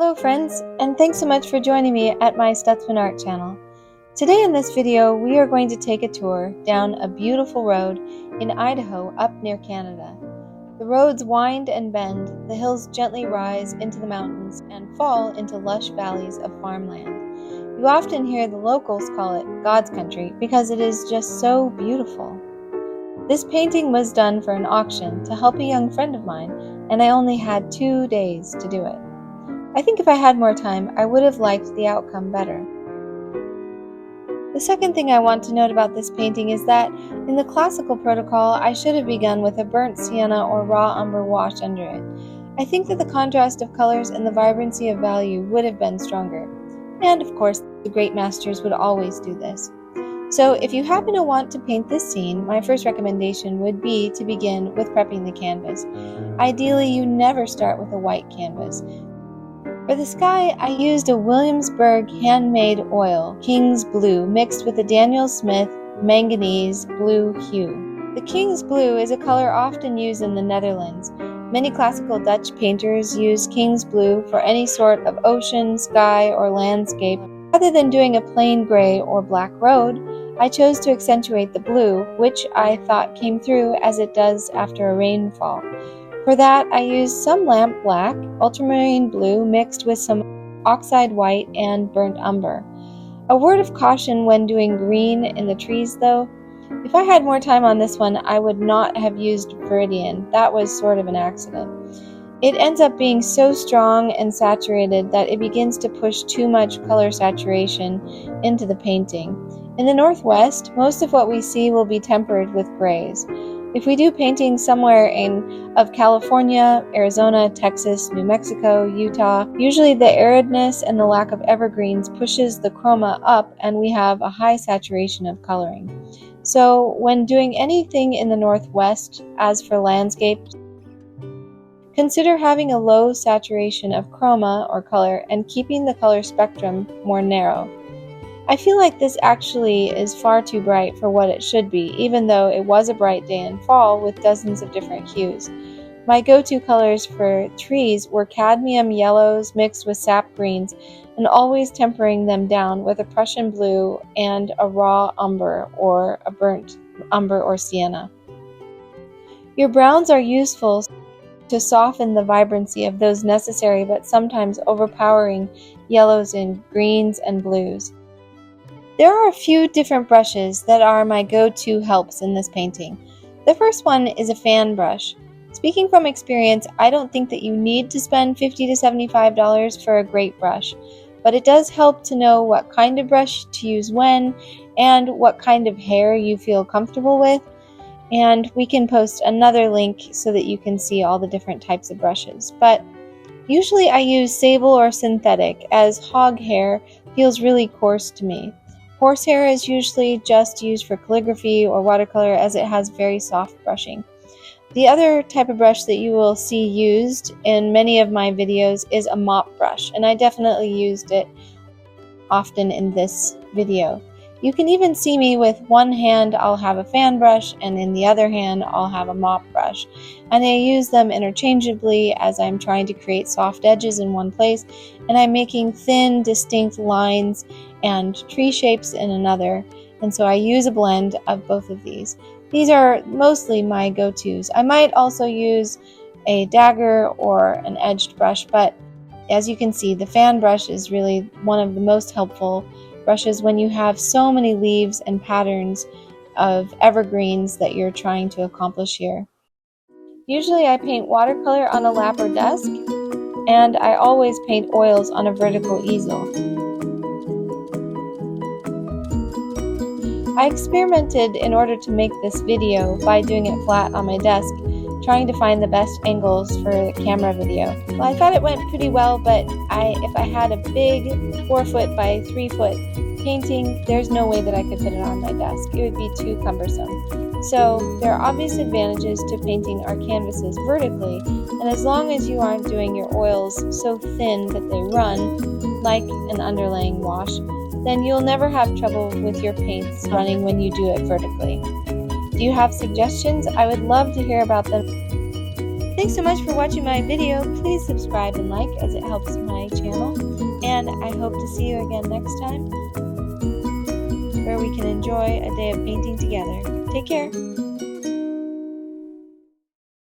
Hello friends, and thanks so much for joining me at my Stutzman Art channel. Today in this video, we are going to take a tour down a beautiful road in Idaho up near Canada. The roads wind and bend, the hills gently rise into the mountains and fall into lush valleys of farmland. You often hear the locals call it God's country because it is just so beautiful. This painting was done for an auction to help a young friend of mine, and I only had 2 days to do it. I think if I had more time, I would have liked the outcome better. The second thing I want to note about this painting is that in the classical protocol, I should have begun with a burnt sienna or raw umber wash under it. I think that the contrast of colors and the vibrancy of value would have been stronger. And of course, the great masters would always do this. So if you happen to want to paint this scene, my first recommendation would be to begin with prepping the canvas. Ideally, you never start with a white canvas. For the sky, I used a Williamsburg handmade oil, King's Blue, mixed with a Daniel Smith manganese blue hue. The King's Blue is a color often used in the Netherlands. Many classical Dutch painters use King's Blue for any sort of ocean, sky, or landscape. Rather than doing a plain gray or black road, I chose to accentuate the blue, which I thought came through as it does after a rainfall. For that, I used some lamp black, ultramarine blue mixed with some oxide white and burnt umber. A word of caution when doing green in the trees though. If I had more time on this one, I would not have used Viridian. That was sort of an accident. It ends up being so strong and saturated that it begins to push too much color saturation into the painting. In the Northwest, most of what we see will be tempered with grays. If we do painting somewhere of California, Arizona, Texas, New Mexico, Utah, usually the aridness and the lack of evergreens pushes the chroma up and we have a high saturation of coloring. So when doing anything in the Northwest, as for landscapes, consider having a low saturation of chroma or color and keeping the color spectrum more narrow. I feel like this actually is far too bright for what it should be, even though it was a bright day in fall with dozens of different hues. My go-to colors for trees were cadmium yellows mixed with sap greens, and always tempering them down with a Prussian blue and a raw umber or a burnt umber or sienna. Your browns are useful to soften the vibrancy of those necessary but sometimes overpowering yellows and greens and blues. There are a few different brushes that are my go-to helps in this painting. The first one is a fan brush. Speaking from experience, I don't think that you need to spend $50 to $75 for a great brush, but it does help to know what kind of brush to use when and what kind of hair you feel comfortable with. And we can post another link so that you can see all the different types of brushes. But usually I use sable or synthetic, as hog hair feels really coarse to me. Horsehair is usually just used for calligraphy or watercolor as it has very soft brushing. The other type of brush that you will see used in many of my videos is a mop brush, and I definitely used it often in this video. You can even see me with one hand I'll have a fan brush and in the other hand I'll have a mop brush. And I use them interchangeably as I'm trying to create soft edges in one place and I'm making thin, distinct lines and tree shapes in another. And so I use a blend of both of these. These are mostly my go-tos. I might also use a dagger or an edged brush, but as you can see, the fan brush is really one of the most helpful brushes when you have so many leaves and patterns of evergreens that you're trying to accomplish here. Usually I paint watercolor on a lap or desk, and I always paint oils on a vertical easel. I experimented in order to make this video by doing it flat on my desk, trying to find the best angles for the camera video. Well, I thought it went pretty well, but if I had a big 4-foot by 3-foot painting, there's no way that I could put it on my desk. It would be too cumbersome. So there are obvious advantages to painting our canvases vertically, and as long as you aren't doing your oils so thin that they run, like an underlaying wash, then you'll never have trouble with your paints running when you do it vertically. Do you have suggestions? I would love to hear about them. Thanks so much for watching my video. Please subscribe and like as it helps my channel. And I hope to see you again next time where we can enjoy a day of painting together. Take care.